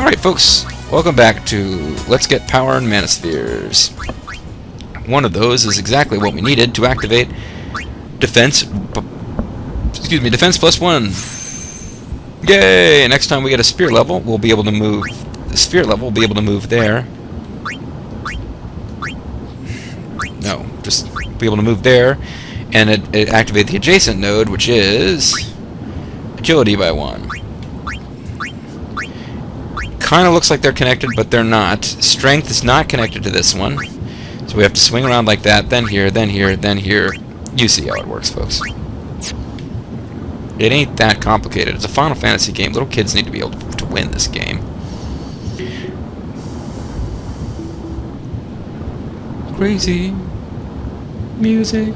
Alright folks, welcome back to Let's Get Power in Manospheres. One of those is exactly what we needed to activate Defense +1. Yay! Next time we get a spear level, we'll be able to move the sphere level, we'll be able to move there. No, just be able to move there, and it activate the adjacent node, which is agility by 1. Kind of looks like they're connected, but they're not. Strength is not connected to this one, so we have to swing around like that, then here, then here, then here. You see how it works, folks. It ain't that complicated. It's a Final Fantasy game. Little kids need to be able to win this game. Crazy music.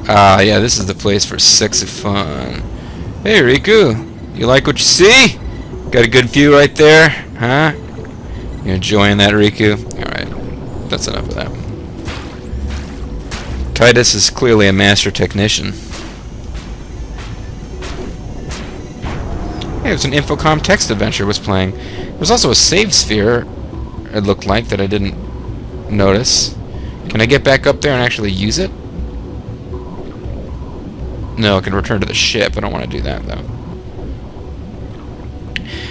Yeah, this is the place for sexy fun. Hey, Riku, you like what you see? Got a good view right there, huh? You enjoying that, Riku? Alright, that's enough of that. Titus is clearly a master technician. Hey, it was an Infocom text adventure was playing. There was also a save sphere, it looked like, that I didn't notice. Can I get back up there and actually use it? No, I can return to the ship. I don't want to do that, though.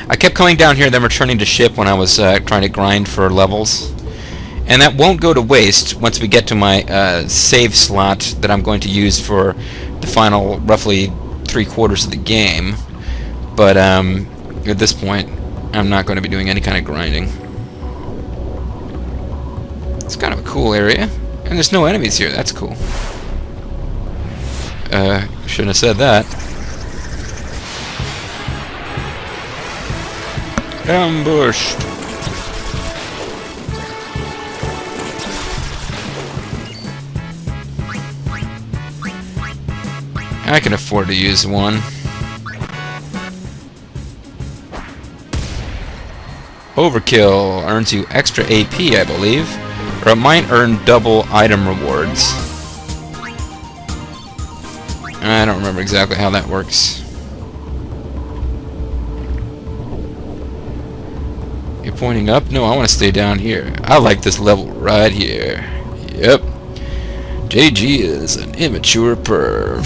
I kept coming down here and then returning to ship when I was trying to grind for levels. And that won't go to waste once we get to my save slot that I'm going to use for the final roughly 3/4 of the game. But at this point, I'm not going to be doing any kind of grinding. It's kind of a cool area. And there's no enemies here. That's cool. Shouldn't have said that. Ambushed. I can afford to use one. Overkill earns you extra AP, I believe. Or it might earn double item rewards. I don't remember exactly how that works. You're pointing up? No, I want to stay down here. I like this level right here. Yep. JG is an immature perv.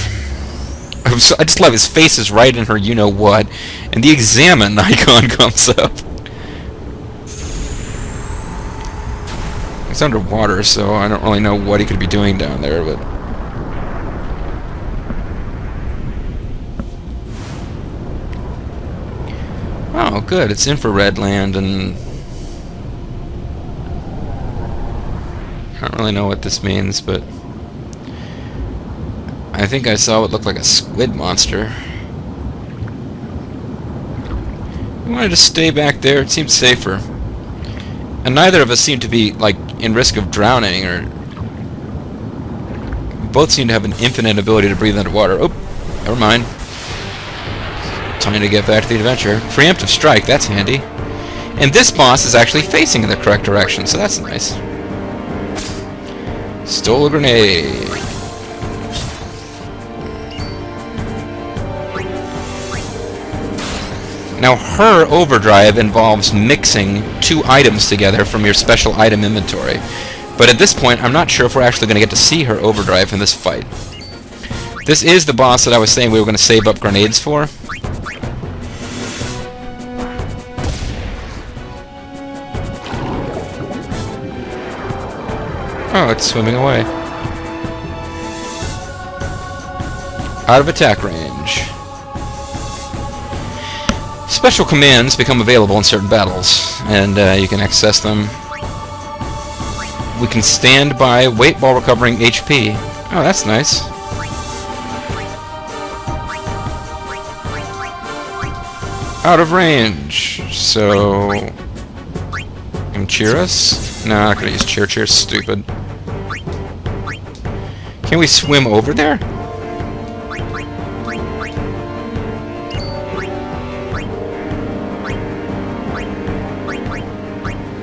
I just love his face is right in her you-know-what, and the examine icon comes up. It's underwater, so I don't really know what he could be doing down there, but... Oh, good. It's infrared land, and... I don't really know what this means, but... I think I saw what looked like a squid monster. We wanted to stay back there. It seemed safer. And neither of us seemed to be, like, in risk of drowning, or... We both seem to have an infinite ability to breathe underwater. Oh, never mind. Time to get back to the adventure. Preemptive strike, that's handy. And this boss is actually facing in the correct direction, so that's nice. Stole a grenade. Now, her overdrive involves mixing 2 items together from your special item inventory. But at this point, I'm not sure if we're actually going to get to see her overdrive in this fight. This is the boss that I was saying we were going to save up grenades for. Oh, it's swimming away. Out of attack range. Special commands become available in certain battles, and you can access them. We can stand by, wait while recovering HP. Oh, that's nice. Out of range, so... Can cheer us? No, I'm not gonna use cheer. Cheer's stupid. Can we swim over there?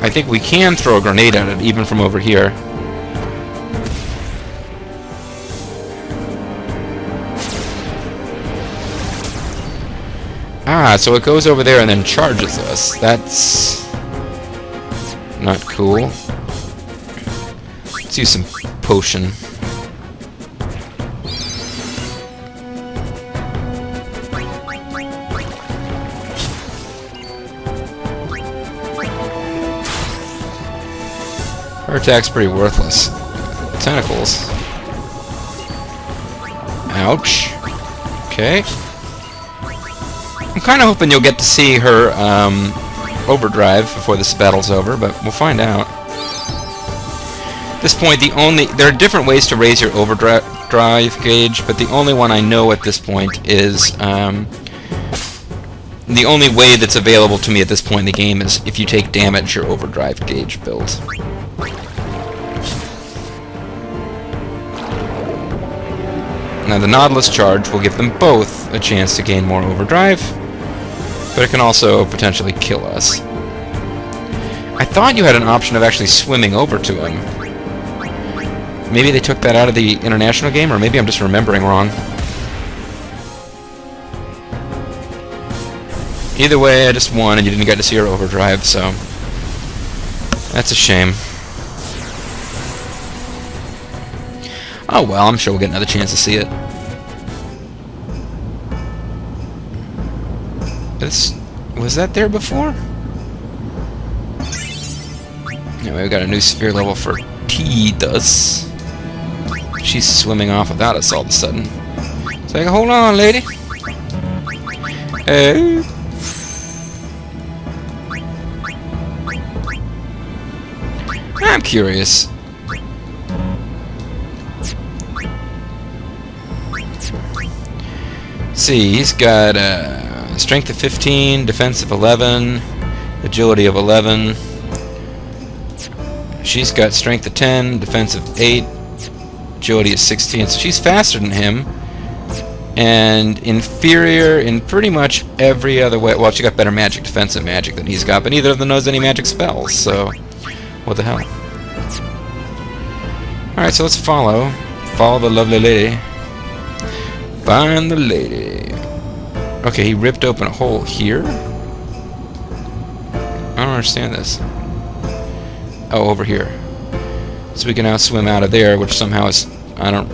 I think we can throw a grenade at it, even from over here. Ah, so it goes over there and then charges us. That's not cool. Let's use some potion. Her attack's pretty worthless. Tentacles. Ouch. Okay. I'm kind of hoping you'll get to see her overdrive before this battle's over, but we'll find out. At this point, there are different ways to raise your overdrive gauge, but the only one I know at this point is the only way that's available to me at this point in the game is if you take damage, your overdrive gauge builds. Now the Nautilus charge will give them both a chance to gain more overdrive, but it can also potentially kill us. I thought you had an option of actually swimming over to him. Maybe they took that out of the international game, or maybe I'm just remembering wrong. Either way, I just won and you didn't get to see her overdrive, so that's a shame. Oh well, I'm sure we'll get another chance to see it. Was that there before? Anyway, we got a new sphere level for T-Dus. She's swimming off without us all of a sudden. It's like, hold on, lady. Hey. I'm curious. See, he's got strength of 15, defense of 11, agility of 11. She's got strength of 10, defense of 8, agility of 16. So she's faster than him, and inferior in pretty much every other way. Well, she got better magic, defensive magic than he's got, but neither of them knows any magic spells. So, what the hell? All right, so let's follow the lovely lady. Find the lady. Okay, he ripped open a hole here. I don't understand this. Oh, over here. So we can now swim out of there, which somehow is I don't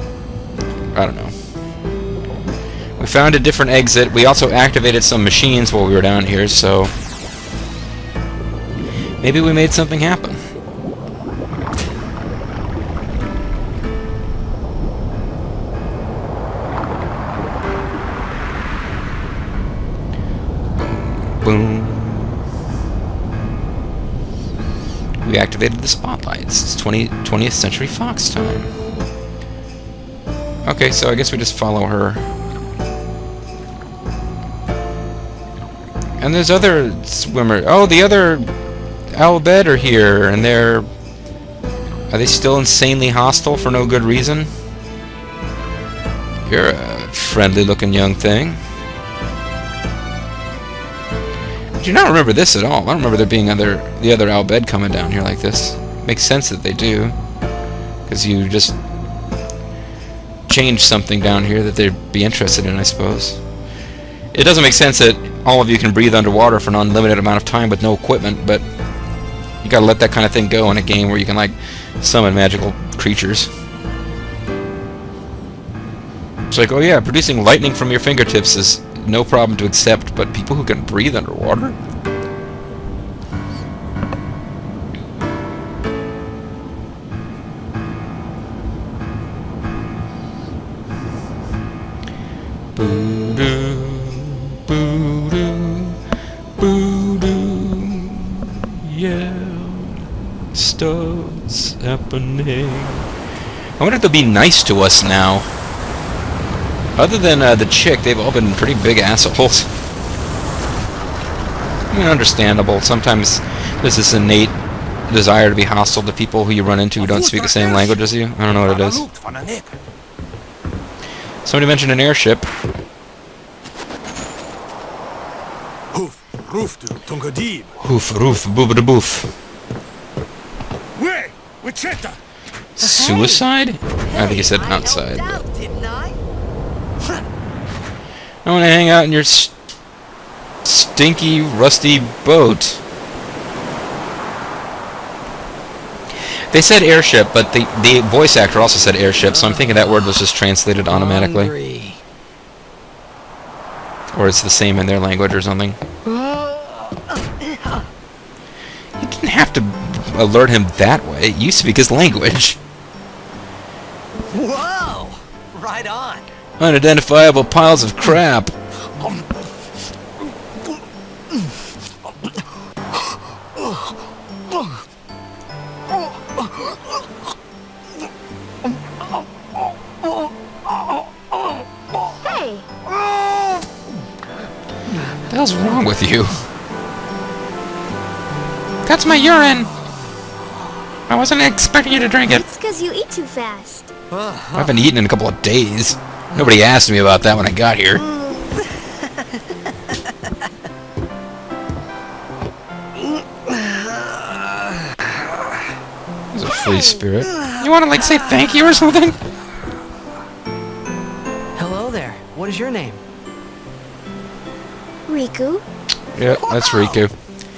know. We found a different exit. We also activated some machines while we were down here, so maybe we made something happen. Boom. We activated the spotlights. It's 20th Century Fox time. Okay, so I guess we just follow her. And there's other swimmers. Oh, the other Albed are here, and are they still insanely hostile for no good reason? You're a friendly-looking young thing. I do not remember this at all. I don't remember there being the other Albed coming down here like this. Makes sense that they do, because you just change something down here that they'd be interested in, I suppose. It doesn't make sense that all of you can breathe underwater for an unlimited amount of time with no equipment, but you gotta let that kind of thing go in a game where you can, like, summon magical creatures. It's like, oh yeah, producing lightning from your fingertips is no problem to accept, but people who can breathe underwater? Boo-doo, boo-doo, boo-doo, yeah, stuff's happening. I wonder if they'll be nice to us now. Other than the chick, they've all been pretty big assholes. I mean, understandable. Sometimes there's this innate desire to be hostile to people who you run into who don't speak the same language as you. I don't know what it is. Somebody mentioned an airship. Hoof, roof, tungadib. Hoof, roof, boob-a-boof. Suicide? I think he said outside. But I want to hang out in your stinky, rusty boat. They said airship, but the voice actor also said airship, so I'm thinking that word was just translated automatically. Hungry. Or it's the same in their language or something. You didn't have to alert him that way. You speak his language. Whoa! Right on. Unidentifiable piles of crap. Hey, What the hell's wrong with you? That's my urine! I wasn't expecting you to drink it. it's 'cause you eat too fast. I haven't eaten in a couple of days. Nobody asked me about that when I got here. He's a free spirit. You want to, like, say thank you or something? Hello there. What is your name? Riku, Yeah, that's Riku.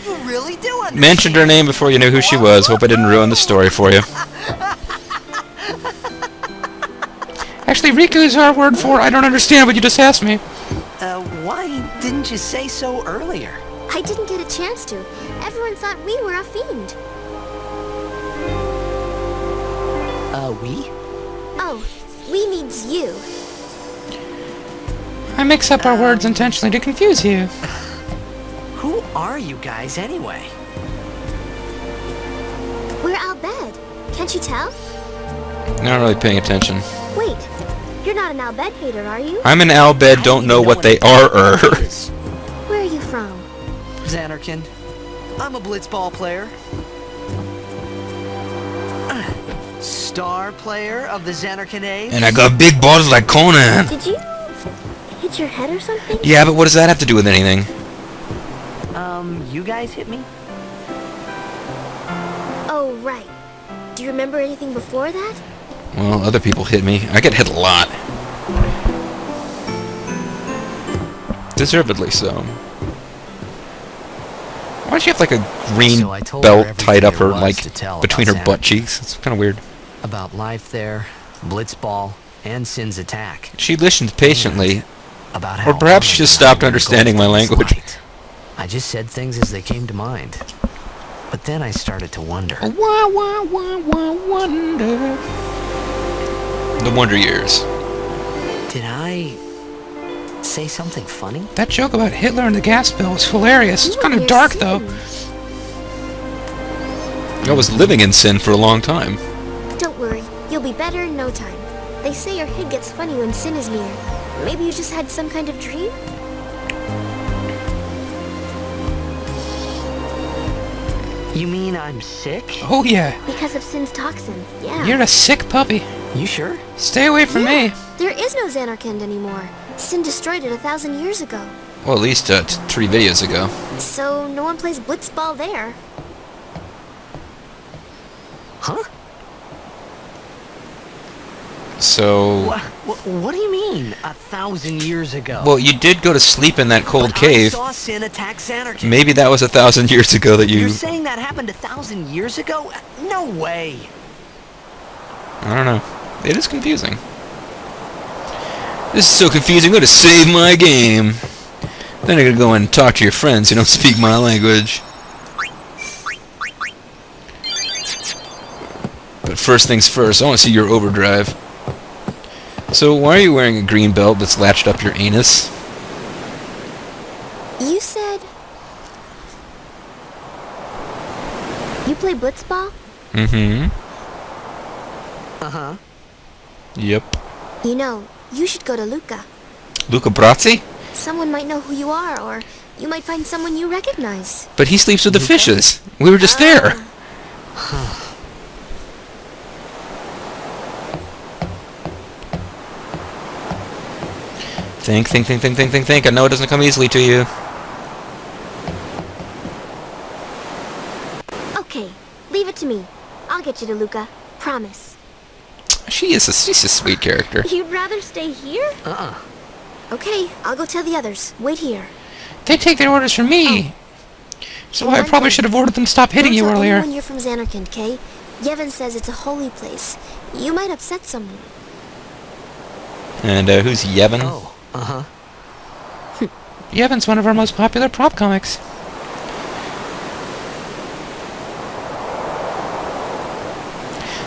You really do understand. Mentioned her name before you knew who she was. Hope I didn't ruin the story for you. Actually, Riku is our word for I don't understand what you just asked me. Why didn't you say so earlier? I didn't get a chance to. Everyone thought we were a fiend. We? Oh, we means you. I mix up our words intentionally to confuse you. Who are you guys anyway? We're Al Bhed. Can't you tell? Not really paying attention. Wait, you're not an Al Bhed hater, are you? I'm an Al Bhed, don't know what they are. Where are you from? Xanarkin. I'm a blitzball player. Star player of the Xanarkin Age. And I got big balls like Conan. Did you hit your head or something? Yeah, but what does that have to do with anything? You guys hit me? Oh, right. Do you remember anything before that? Well, other people hit me. I get hit a lot. Deservedly so. Why does she have like a green So I told her belt tied up her, everything there was like, to tell between her about butt Xanarkin. cheeks? It's kind of weird. About life there, blitzball, and Sin's attack. She listened patiently. About Or how perhaps she honored just I stopped am understanding my to go through language. this light. I just said things as they came to mind. But then I started to wonder. Wonder. The Wonder Years. Did I say something funny? That joke about Hitler and the gas bill was hilarious. It's You kind and of your dark, though. sins. I was living in sin for a long time. Don't worry, you'll be better in no time. They say your head gets funny when sin is near. Maybe you just had some kind of dream? You mean I'm sick? Oh, yeah. Because of sin's toxin, yeah. You're a sick puppy. You sure? Stay away from me. There is no Xanarkand anymore. Sin destroyed it 1,000 years ago. Well, at least 3 videos ago. So no one plays blitzball there. Huh? So... What do you mean, 1,000 years ago? Well, you did go to sleep in that cold But cave. I saw Sin attack Xanarkin. Maybe that was 1,000 years ago that You're you... saying that happened 1,000 years ago? No way. I don't know. It is confusing. This is so confusing. I'm going to save my game. Then I'm going to go and talk to your friends who don't speak my language. But first things first, I want to see your overdrive. So why are you wearing a green belt that's latched up your anus? You said... You play blitzball? Mm-hmm. Uh-huh. Yep. You know, you should go to Luca. Luca Brazzi? Someone might know who you are, or you might find someone you recognize. But he sleeps with the fishes. We were just there. Think. I know it doesn't come easily to you. Okay, leave it to me. I'll get you to Luca. Promise. She's a sweet character. You'd rather stay here? Uh-uh. Okay, I'll go tell the others. Wait here. They take their orders from me. So I probably should have ordered them to stop hitting you Don't tell earlier. anyone you're from Xanarkand, Kay? Yevon says it's a holy place. You might upset someone. And who's Yevon? Oh, uh-huh. Yevon's one of our most popular prop comics.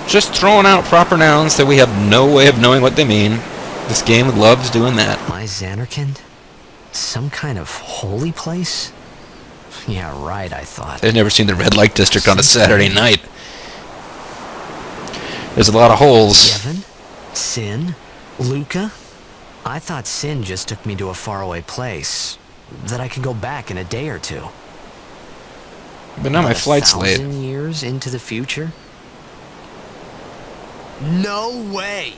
Just throwing out proper nouns that we have no way of knowing what they mean. This game loves doing that. My Xanarkand? Some kind of holy place? Yeah, right, I thought. They've never seen the red light district on a Saturday night. There's a lot of holes. Yevon? Sin? Luca? I thought Sin just took me to a faraway place. That I can go back in a day or two. But now my flight's late. 1,000 years into the future? No way!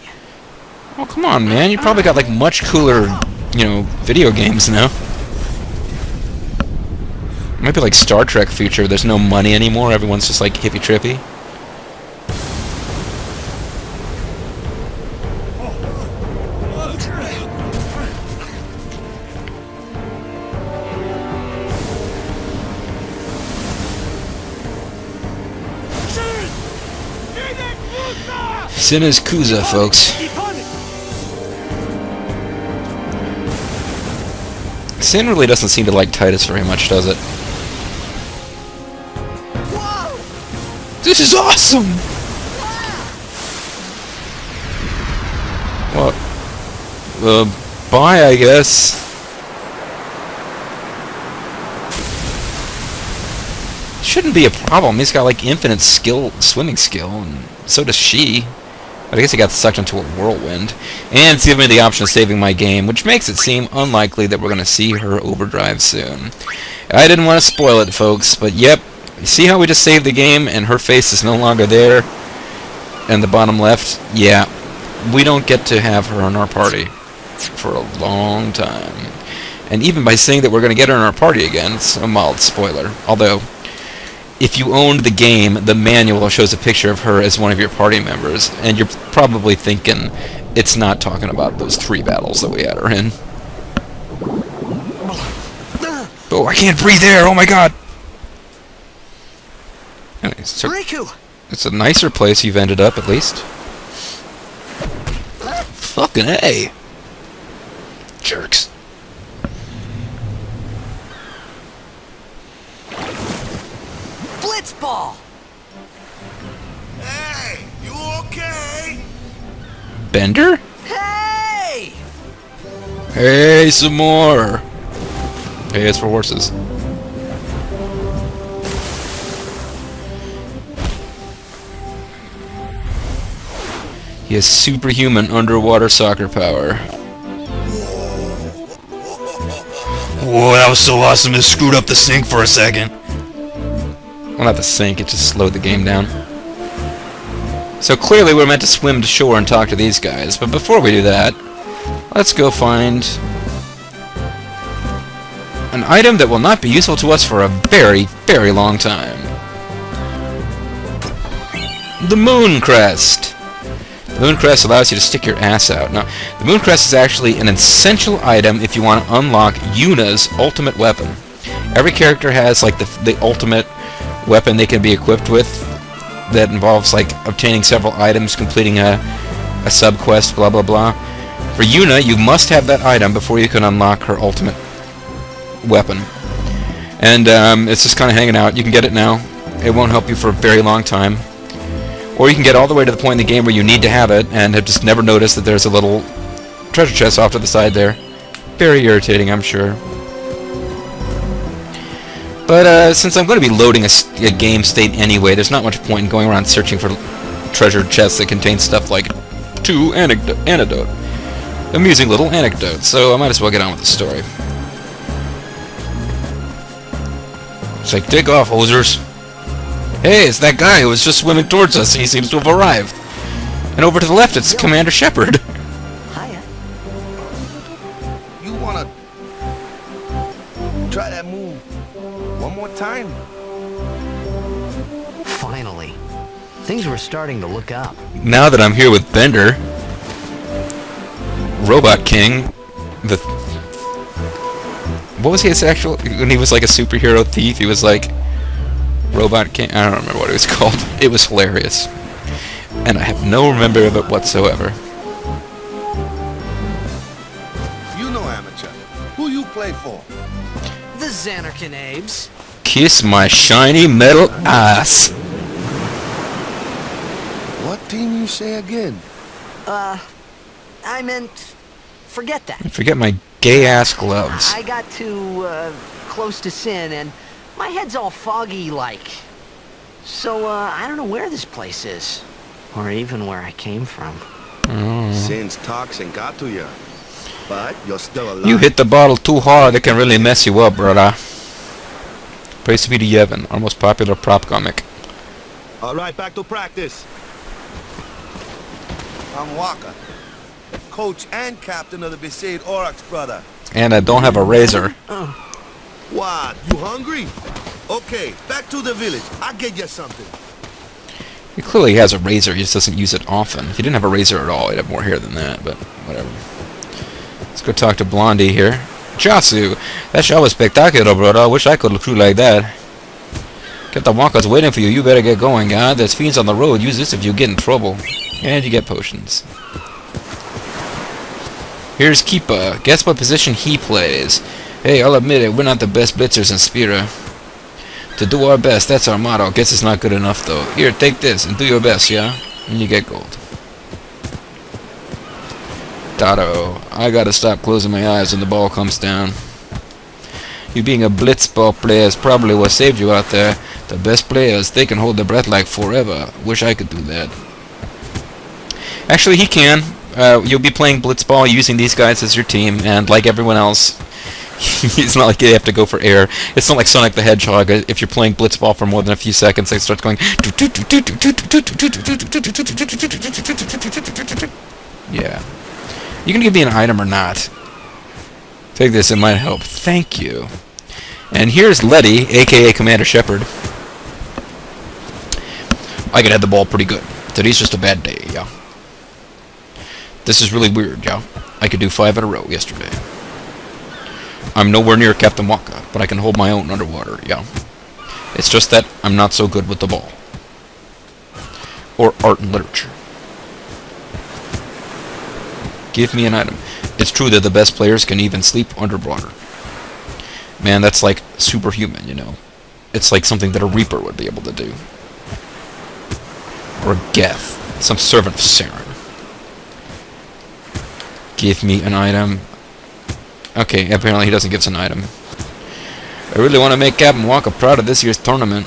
Oh, come on, man. You probably got, like, much cooler, you know, video games now. Might be like Star Trek future. There's no money anymore. Everyone's just, like, hippy-trippy. Sin is Kuza, folks. Sin really doesn't seem to like Titus very much, does it? Whoa! This is awesome! Well, bye, I guess. Shouldn't be a problem. He's got, like, infinite swimming skill, and so does she. But I guess he got sucked into a whirlwind. And it's giving me the option of saving my game, which makes it seem unlikely that we're going to see her overdrive soon. I didn't want to spoil it, folks, but yep. You see how we just saved the game and her face is no longer there? And the bottom left? Yeah. We don't get to have her in our party for a long time. And even by saying that we're going to get her in our party again, it's a mild spoiler. Although, if you owned the game, the manual shows a picture of her as one of your party members, and you're probably thinking it's not talking about those 3 battles that we had her in. Oh, I can't breathe air! Oh my god! Anyway, so Riku! it's a nicer place you've ended up, at least. Fucking A! Jerks. Blitzball! Hey, you okay? Bender? Hey! Hey, some more! Hey, it's for horses. He has superhuman underwater soccer power. Whoa, that was so awesome, it screwed up the sync for a second. Well, not the sync, it just slowed the game down. So clearly we're meant to swim to shore and talk to these guys, but before we do that, let's go find an item that will not be useful to us for a very, very long time. The Moon Crest. The Moon Crest allows you to stick your ass out. Now, the Moon Crest is actually an essential item if you want to unlock Yuna's ultimate weapon. Every character has like the ultimate weapon they can be equipped with that involves like obtaining several items, completing a sub-quest, blah blah blah. For Yuna, you must have that item before you can unlock her ultimate weapon. And it's just kind of hanging out. You can get it now. It won't help you for a very long time. Or you can get all the way to the point in the game where you need to have it and have just never noticed that there's a little treasure chest off to the side there. Very irritating, I'm sure. But since I'm going to be loading a game state anyway, there's not much point in going around searching for treasure chests that contain stuff like 2 anecdote. Amusing little anecdotes, so I might as well get on with the story. It's like, dig off, hosers. Hey, it's that guy who was just swimming towards us. He seems to have arrived. And over to the left, it's Commander Shepard. Hiya. You wanna try that move one more time? Finally. Things were starting to look up. Now that I'm here with Bender, Robot King, What was his actual... When he was like a superhero thief, he was like... Robot King... I don't remember what it was called. It was hilarious. And I have no memory of it whatsoever. You know, amateur. Who you play for? The Xanarkin Abes. Kiss my shiny metal ass. What team you say again? I meant... Forget that. Forget my gay-ass gloves. I got too, close to Sin, and my head's all foggy like. So, I don't know where this place is. Or even where I came from. Sin's toxin got to you. But you're still alive. You hit the bottle too hard, it can really mess you up, brother. Praise be to Yevon, our most popular prop comic. Alright, back to practice. I'm Wakka, coach and captain of the Besaid Oryx, brother. And I don't have a razor. What? You hungry? Okay, back to the village. I'll get you something. He clearly has a razor, he just doesn't use it often. If he didn't have a razor at all, he'd have more hair than that, but whatever. Let's go talk to Blondie here. Jasu, that shot was spectacular, brother. I wish I could shoot like that. Captain Wakka's waiting for you. You better get going, guy. There's fiends on the road. Use this if you get in trouble. And you get potions. Here's Keepa. Guess what position he plays. Hey, I'll admit it. We're not the best blitzers in Spira. To do our best, that's our motto. Guess it's not good enough, though. Here, take this and do your best, yeah? And you get gold. Dotto, I gotta stop closing my eyes when the ball comes down. You being a blitzball player is probably what saved you out there. The best players, they can hold their breath like forever. Wish I could do that. Actually, he can. You'll be playing blitzball using these guys as your team, and like everyone else, it's not like you have to go for air. It's not like Sonic the Hedgehog. If you're playing blitzball for more than a few seconds, they start going... Yeah. You can give me an item or not. Take this, it might help. Thank you. And here's Letty, aka Commander Shepard. I can head the ball pretty good. Today's just a bad day, yeah. This is really weird, yeah. I could do 5 in a row yesterday. I'm nowhere near Captain Wakka, but I can hold my own underwater, yeah. It's just that I'm not so good with the ball. Or art and literature. Give me an item. It's true that the best players can even sleep underwater. Man, that's like superhuman, you know. It's like something that a Reaper would be able to do. Or a Geth. Some servant of Saren. Give me an item. Okay, apparently he doesn't give us an item. I really want to make Captain Wakka proud of this year's tournament.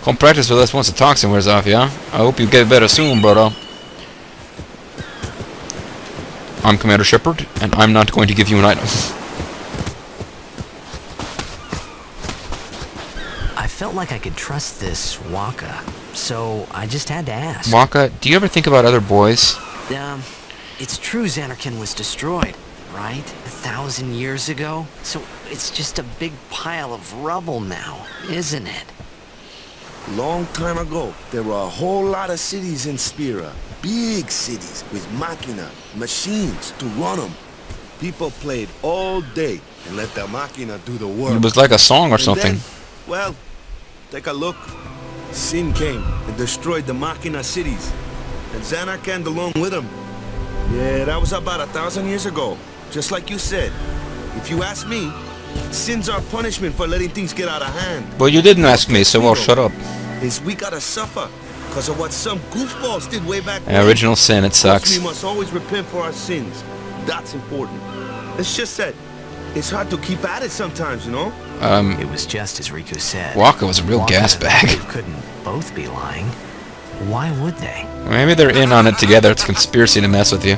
Come practice with us once the toxin wears off, yeah? I hope you get better soon, brother. I'm Commander Shepard, and I'm not going to give you an item. I felt like I could trust this Wakka, so I just had to ask. Wakka, do you ever think about other boys? It's true Xanarkin was destroyed, right? 1,000 years ago? So it's just a big pile of rubble now, isn't it? Long time ago, there were a whole lot of cities in Spira. Big cities with machina, machines to run them. People played all day and let the machina do the work. It was like a song or And something. then, well, take a look. Sin came and destroyed the machina cities. And Xanarkand along with him. Yeah, that was about 1,000 years ago. Just like you said. If you ask me, Sin's our punishment for letting things get out of hand. Well, you didn't ask me, so I'll shut up. Is we gotta suffer because of what some goofballs did way back when. Original sin, it sucks. We must always repent for our sins. That's important. It's just that it's hard to keep at it sometimes, you know? It was just as Riku said. Wakka was a real Wakka gas and bag. Riku couldn't both be lying. Why would they? Maybe they're in on it together. It's a conspiracy to mess with you.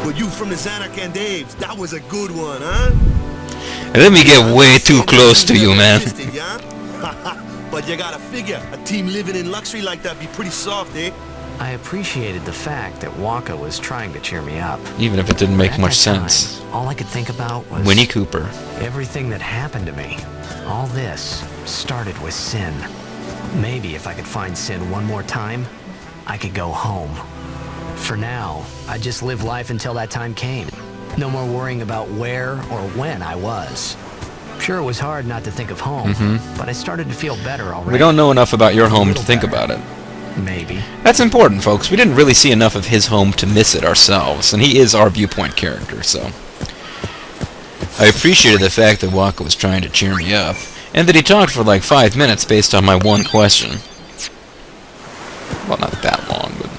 But you from the Xanarkand Daves, that was a good one, huh? And let me get way too close to you, man. But you gotta figure, a team living in luxury like that be pretty soft, eh? I appreciated the fact that Wakka was trying to cheer me up. Even if it didn't make At much that time, sense. all I could think about was Winnie Cooper. everything that happened to me. All this started with Sin. Maybe if I could find Sin one more time, I could go home. For now, I just live life until that time came. No more worrying about where or when I was. Sure, it was hard not to think of home, but I started to feel better already. We don't know enough about your home to little think better. about it. Maybe. That's important, folks. We didn't really see enough of his home to miss it ourselves, and he is our viewpoint character, so... I appreciated the fact that Wakka was trying to cheer me up, and that he talked for like 5 minutes based on my one question. Well, not that long, but...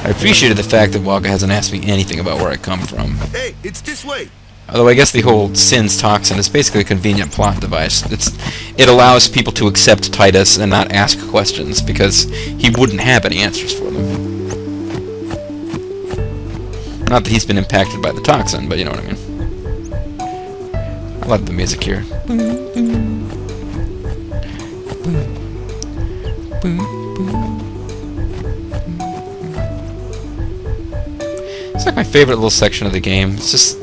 I appreciated the fact that Wakka hasn't asked me anything about where I come from. Hey, it's this way. Although I guess the whole Sin's toxin is basically a convenient plot device. It allows people to accept Titus and not ask questions, because he wouldn't have any answers for them. Not that he's been impacted by the toxin, but you know what I mean. I love the music here. It's like my favorite little section of the game. It's just...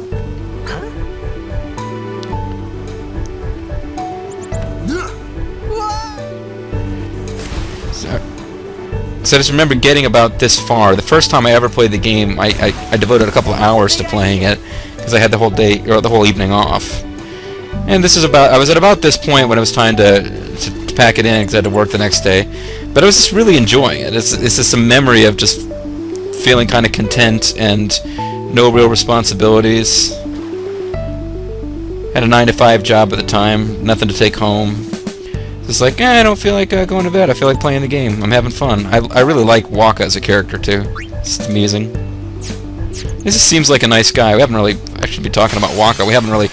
So I just remember getting about this far. The first time I ever played the game, I devoted a couple of hours to playing it because I had the whole day or the whole evening off. And this is about I was at about this point when it was time to pack it in because I had to work the next day. But I was just really enjoying it. It's just a memory of just feeling kind of content and no real responsibilities. Had a 9-to-5 job at the time, nothing to take home. It's like, I don't feel like going to bed. I feel like playing the game. I'm having fun. I really like Wakka as a character, too. It's amusing. This just seems like a nice guy. We haven't really... I should be talking about Wakka. We haven't really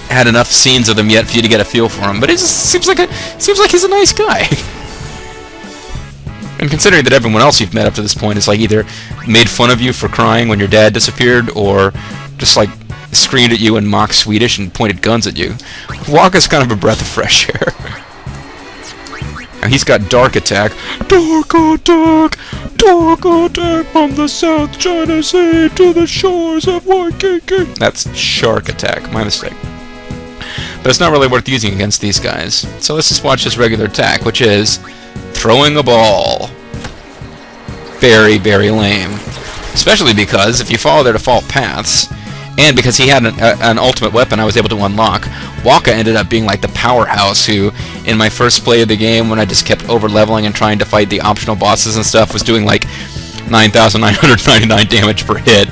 had enough scenes of him yet for you to get a feel for him. But it just seems like he's a nice guy. And considering that everyone else you've met up to this point is like either made fun of you for crying when your dad disappeared, or just like screamed at you in mock Swedish and pointed guns at you, Wakka's kind of a breath of fresh air. Now he's got Dark Attack. Dark Attack! Dark Attack from the South China Sea to the shores of Waikiki! That's Shark Attack. My mistake. But it's not really worth using against these guys. So let's just watch his regular attack, which is throwing a ball. Very, very lame. Especially because if you follow their default paths, and because he had an ultimate weapon I was able to unlock, Wakka ended up being like the powerhouse who, in my first play of the game, when I just kept over-leveling and trying to fight the optional bosses and stuff, was doing like 9,999 damage per hit.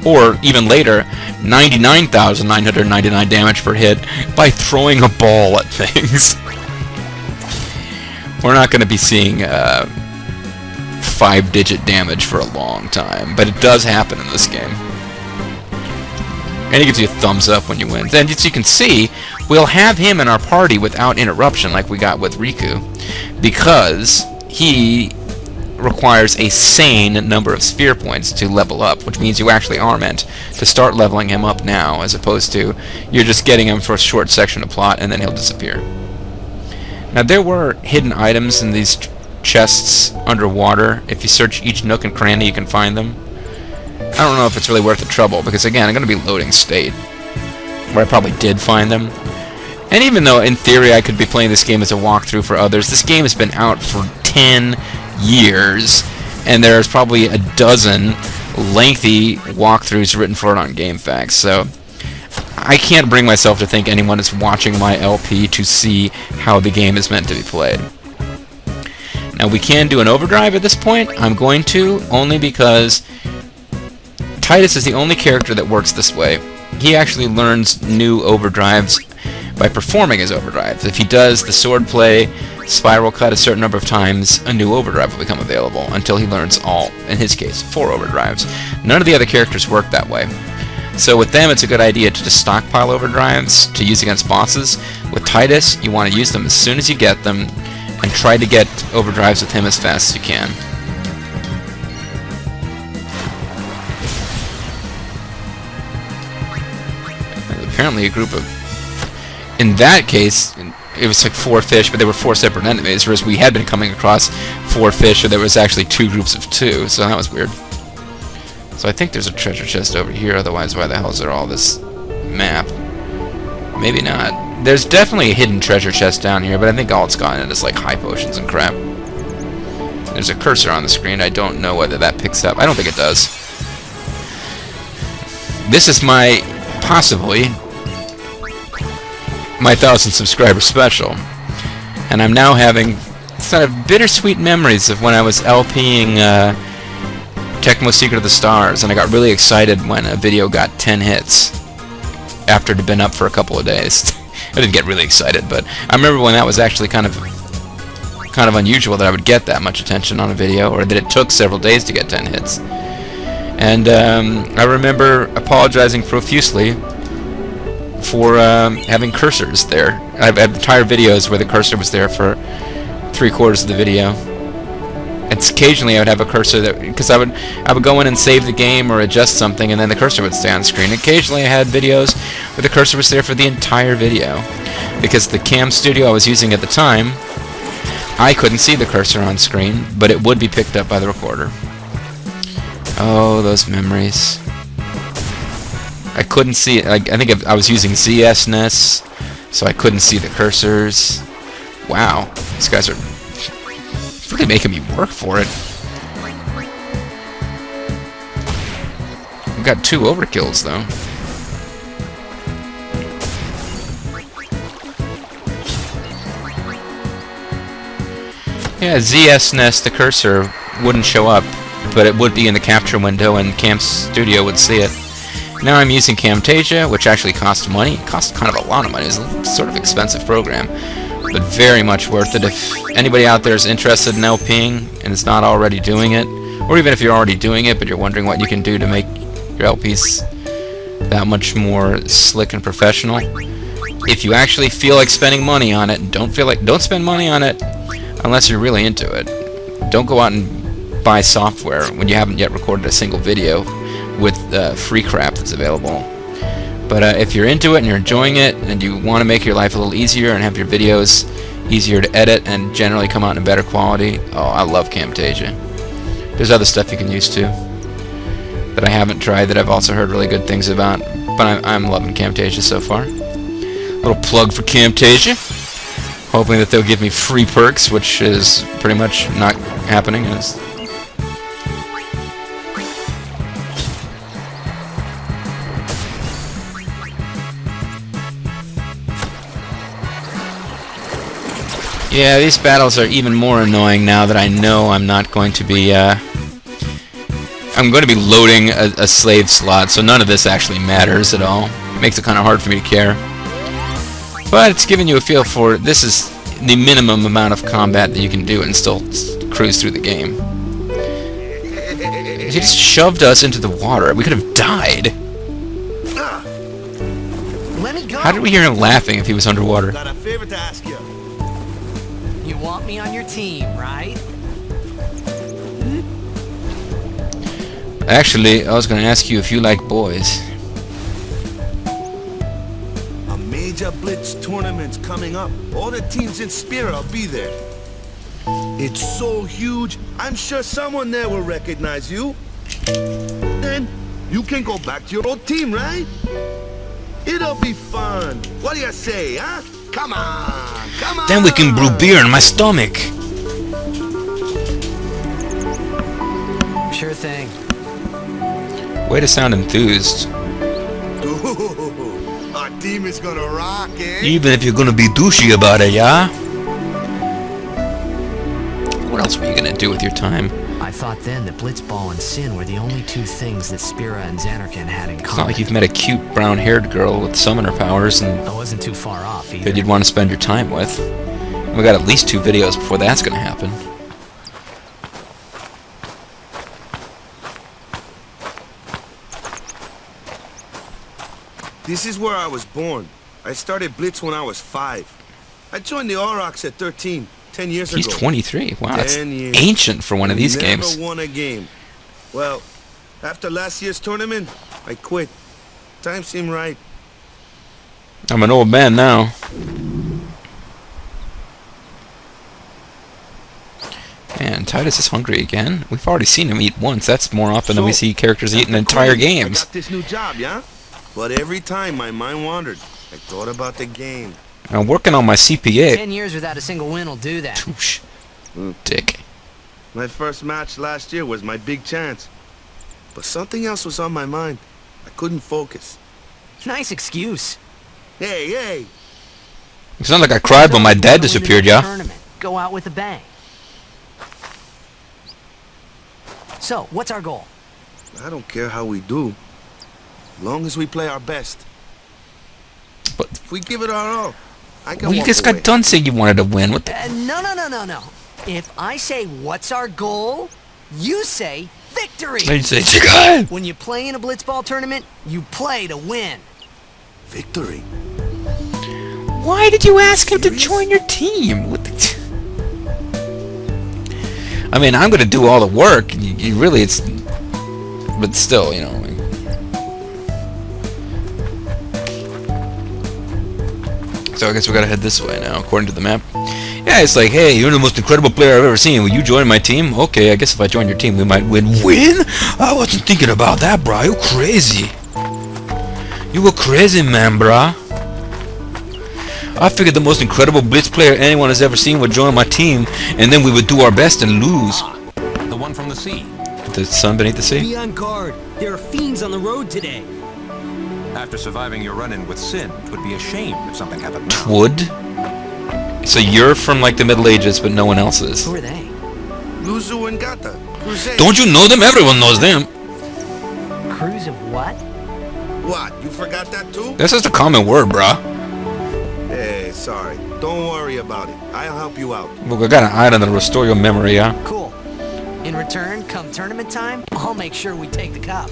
Or, even later, 99,999 damage per hit by throwing a ball at things. We're not going to be seeing 5-digit damage for a long time, but it does happen in this game. And he gives you a thumbs up when you win. Then, as you can see, we'll have him in our party without interruption like we got with Riku, because he requires a sane number of sphere points to level up, which means you actually are meant to start leveling him up now, as opposed to you're just getting him for a short section of plot and then he'll disappear. Now, there were hidden items in these chests underwater. If you search each nook and cranny, you can find them. I don't know if it's really worth the trouble, because again, I'm going to be loading state, where I probably did find them. And even though, in theory, I could be playing this game as a walkthrough for others, this game has been out for 10 years, and there's probably a dozen lengthy walkthroughs written for it on GameFAQs, so I can't bring myself to think anyone is watching my LP to see how the game is meant to be played. Now, we can do an overdrive at this point. I'm going to, only because Titus is the only character that works this way. He actually learns new overdrives by performing his overdrives. If he does the sword play, spiral cut a certain number of times, a new overdrive will become available until he learns all, in his case, 4 overdrives. None of the other characters work that way. So with them, it's a good idea to just stockpile overdrives to use against bosses. With Titus, you want to use them as soon as you get them, and try to get overdrives with him as fast as you can. Apparently a group of... In that case, it was like 4 fish, but they were 4 separate enemies, whereas we had been coming across 4 fish, so there was actually 2 groups of 2, so that was weird. So I think there's a treasure chest over here, otherwise why the hell is there all this map? Maybe not. There's definitely a hidden treasure chest down here, but I think all it's got in it is like high potions and crap. There's a cursor on the screen. I don't know whether that picks up. I don't think it does. this is my, possibly, my 1,000 subscriber special. And I'm now having sort of bittersweet memories of when I was LPing Tecmo Secret of the Stars, and I got really excited when a video got 10 hits after it had been up for a couple of days. I didn't get really excited, but I remember when that was actually kind of unusual that I would get that much attention on a video, or that it took several days to get 10 hits. And I remember apologizing profusely for having cursors there. I've had entire videos where the cursor was there for 3/4 of the video. And occasionally I would have a cursor that, because I would go in and save the game or adjust something, and then the cursor would stay on screen. Occasionally I had videos where the cursor was there for the entire video, because the cam studio I was using at the time, I couldn't see the cursor on screen, but it would be picked up by the recorder. Oh, those memories. I couldn't see it. I think I was using ZSNES, so I couldn't see the cursors. Wow, these guys are really making me work for it. We've got 2 overkills, though. Yeah, ZSNES, the cursor wouldn't show up, but it would be in the capture window, and Cam Studio would see it. Now I'm using Camtasia, which actually costs money. It costs kind of a lot of money. It's a sort of expensive program, but very much worth it. If anybody out there is interested in LPing and is not already doing it, or even if you're already doing it but you're wondering what you can do to make your LPs that much more slick and professional, if you actually feel like spending money on it, don't spend money on it unless you're really into it. Don't go out and buy software when you haven't yet recorded a single video with free crap that's available. But if you're into it and you're enjoying it and you want to make your life a little easier and have your videos easier to edit and generally come out in better quality, oh, I love Camtasia. There's other stuff you can use too that I haven't tried that I've also heard really good things about, but I'm loving Camtasia so far. Little plug for Camtasia. Hoping that they'll give me free perks, which is pretty much not happening. Yeah, these battles are even more annoying now that I know I'm not going to be, I'm going to be loading a slave slot, so none of this actually matters at all. It makes it kind of hard for me to care. But it's giving you a feel for, this is the minimum amount of combat that you can do and still cruise through the game. He just shoved us into the water. We could have died. Let me go. How did we hear him laughing if he was underwater? Got a favor to ask you. You want me on your team, right? Actually, I was going to ask you if you like boys. A major Blitz tournament's coming up. All the teams in Spear will be there. It's so huge, I'm sure someone there will recognize you. Then you can go back to your old team, right? It'll be fun. What do you say, huh? Come on, come on. Then we can brew beer in my stomach. Sure thing. Way to sound enthused. Ooh, our team is gonna rock, eh? Even if you're gonna be douchey about it, yeah? What else were you gonna do with your time? I thought then that Blitzball and Sin were the only 2 things that Spira and Xanarkand had in It's not common. like you've met a cute brown-haired girl with summoner powers and I wasn't too far off either. that you'd want to spend your time with. We got at least 2 videos before that's gonna happen. This is where I was born. I started Blitz when I was 5. I joined the Aurochs at 13, 10 years He's ago. 23. Wow, that's 10 years. ancient for one of these games. Never won a game. Well, after last year's tournament, I quit. Time seemed right. I'm an old man now. And Titus is hungry again. We've already seen him eat once. That's more often than we see characters eat in entire I games. got this new job, yeah? But every time my mind wandered, I thought about the game. I'm working on my CPA. 10 years without a single win will do that. Touche. Dick. My first match last year was my big chance. But something else was on my mind. I couldn't focus. Nice excuse. Hey, hey! It's not like I cried when my dad disappeared, yeah? Tournament. Go out with a bang. So, what's our goal? I don't care how we do. As long as we play our best. But If we give it our all, I can well, you walk just away. got done saying you wanted to win. What the? No. If I say, what's our goal? You say, victory! I'd say, "Chicken!" When you play in a blitzball tournament, you play to win. Victory. Why did you ask him to join your team? What the I mean, I'm gonna do all the work. You really, it's, but still, you know. So I guess we gotta head this way now, according to the map. Yeah, it's like, hey, you're the most incredible player I've ever seen. Will you join my team? Okay, I guess if I join your team, we might win. Win? I wasn't thinking about that, brah. You crazy. You were crazy, man, brah. I figured the most incredible blitz player anyone has ever seen would join my team, and then we would do our best and lose. The one from the sea. The sun beneath the sea? Be on guard. There are fiends on the road today. After surviving your run-in with Sin, it would be a shame if something happened now. Wood? So you're from like the Middle Ages, but no one else is. Who are they? Luzu and Gata. Crusade. Don't you know them? Everyone knows them. Cruise of what? What? You forgot that too? That's just a common word, brah. Hey, sorry. Don't worry about it. I'll help you out. Look, I got an item that'll restore your memory, yeah? Cool. In return, come tournament time, I'll make sure we take the cup.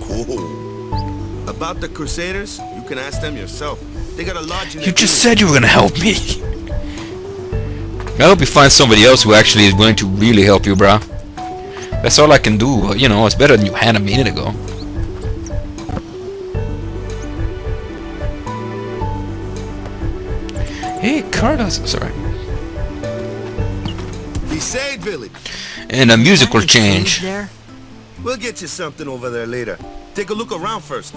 Cool. About the Crusaders, you can ask them yourself. They got a lodge in You the just village. said you were gonna help me. I hope you find somebody else who actually is willing to really help you, brah. That's all I can do. You know, it's better than you had a minute ago. Hey, Carlos. Sorry. Visade Village. And a music will Any change. food there? We'll get you something over there later. Take a look around first.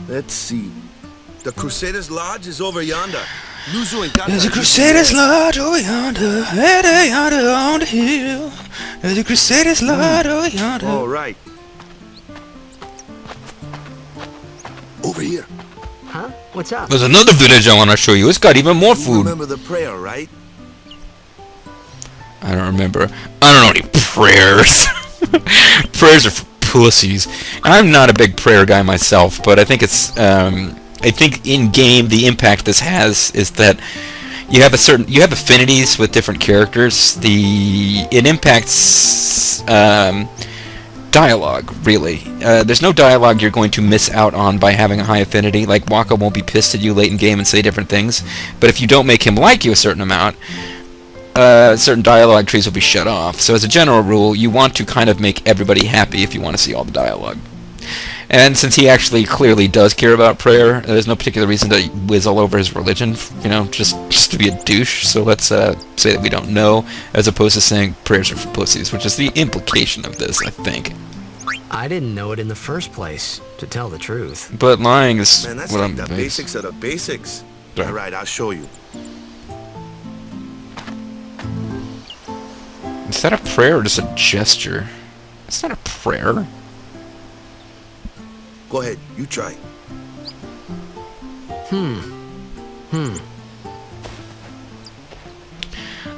Let's see. The Crusaders Lodge is over yonder. Luzu and Gata. There's a Crusaders Lodge over yonder, hey, yonder on the hill. There's a Crusaders Lodge over yonder. All right. Over here. Huh? What's up? There's another village I want to show you. It's got even more You food. remember the prayer, right? I don't remember. I don't know any prayers. Prayers are for pussies. I'm not a big prayer guy myself, but I think it's I think in game the impact this has is that you have affinities with different characters. It impacts dialogue, really. There's no dialogue you're going to miss out on by having a high affinity. Like, Wakka won't be pissed at you late in game and say different things, but if you don't make him like you a certain amount, certain dialogue trees will be shut off. So as a general rule, you want to kind of make everybody happy if you want to see all the dialogue. And since he actually clearly does care about prayer, there's no particular reason to whiz all over his religion, you know, just to be a douche. So let's say that we don't know, as opposed to saying prayers are for pussies, which is the implication of this, I think. I didn't know it in the first place, to tell the truth. But lying is Man, that's what like I'm the basics of the basics. Right. All right, I'll show you. Is that a prayer or just a gesture? It's not a prayer. Go ahead, you try.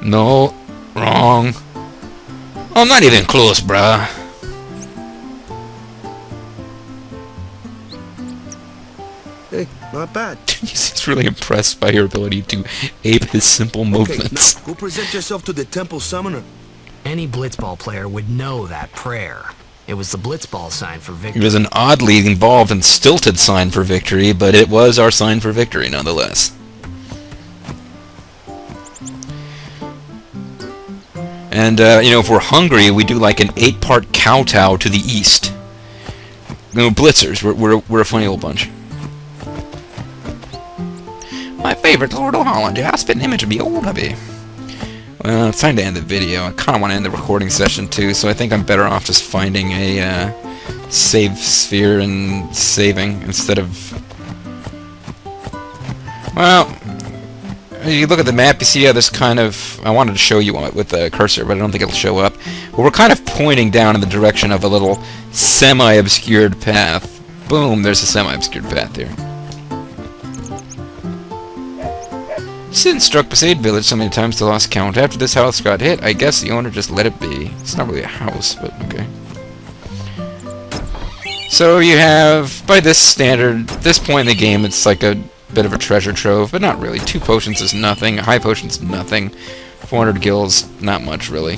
No, wrong. I'm not even close, bruh. Hey, not bad. He's really impressed by your ability to ape his simple Okay, movements. now go present yourself to the temple summoner. Any blitzball player would know that prayer. It was the blitzball sign for It victory. was an oddly involved and stilted sign for victory, but it was our sign for victory nonetheless. And, you know, if we're hungry, we do like an 8-part kowtow to the east. You know, blitzers, we're a funny old bunch. My favorite Lord of Holland, I spit an image of me old hubby. Well, it's time to end the video. I kind of want to end the recording session too, so I think I'm better off just finding a save sphere and saving instead of... Well, you look at the map, you see how this kind of... I wanted to show you it with the cursor, but I don't think it'll show up. But we're kind of pointing down in the direction of a little semi-obscured path. Boom, there's a semi-obscured path here. Sin struck Besaid Village so many times they lost count. After this house got hit, I guess the owner just let it be. It's not really a house, but okay. So you have, by this standard, this point in the game, it's like a bit of a treasure trove, but not really. 2 potions is nothing. A high potion's nothing. 400 gills, not much really.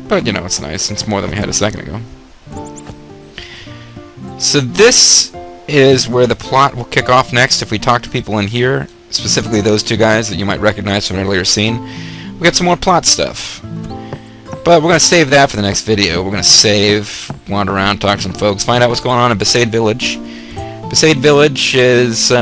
But, you know, it's nice. It's more than we had a second ago. So this is where the plot will kick off next if we talk to people in here, specifically those 2 guys that you might recognize from an earlier scene. We got some more plot stuff. But we're going to save that for the next video. We're going to save, wander around, talk to some folks, find out what's going on in Besaid Village. Besaid Village is,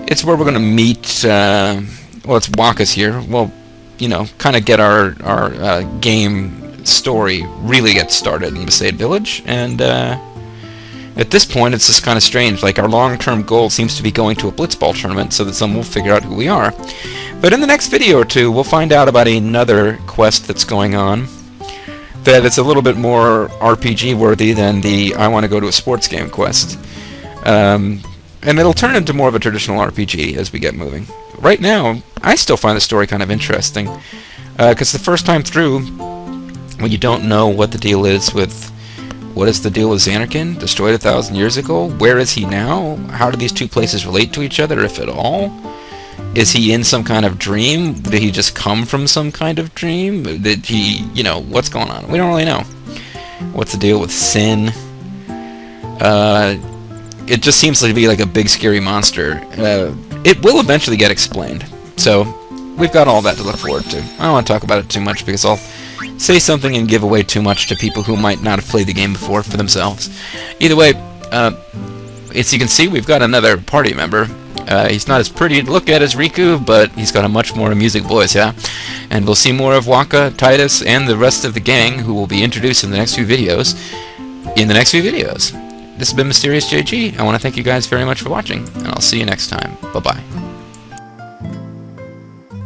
it's where we're going to meet, well, it's Wakka's here. We'll, you know, kind of get our game story really get started in Besaid Village. And at this point, it's just kind of strange. Like, our long-term goal seems to be going to a blitzball tournament so that someone will figure out who we are. But in the next video or 2, we'll find out about another quest that's going on that it's a little bit more RPG-worthy than the I want to go to a sports game quest. And it'll turn into more of a traditional RPG as we get moving. Right now, I still find the story kind of interesting, because the first time through, when you don't know what the deal is with... What is the deal with Zanarkand? Destroyed 1,000 years ago? Where is he now? How do these 2 places relate to each other, if at all? Is he in some kind of dream? Did he just come from some kind of dream? Did he, you know, what's going on? We don't really know. What's the deal with Sin? It just seems to be like a big scary monster. It will eventually get explained. So, we've got all that to look forward to. I don't want to talk about it too much because I'll say something and give away too much to people who might not have played the game before for themselves. Either way, as you can see, we've got another party member. He's not as pretty to look at as Riku, but he's got a much more music voice, yeah? And we'll see more of Wakka, Titus, and the rest of the gang who will be introduced in the next few videos. This has been Mysterious JG. I want to thank you guys very much for watching, and I'll see you next time. Bye-bye.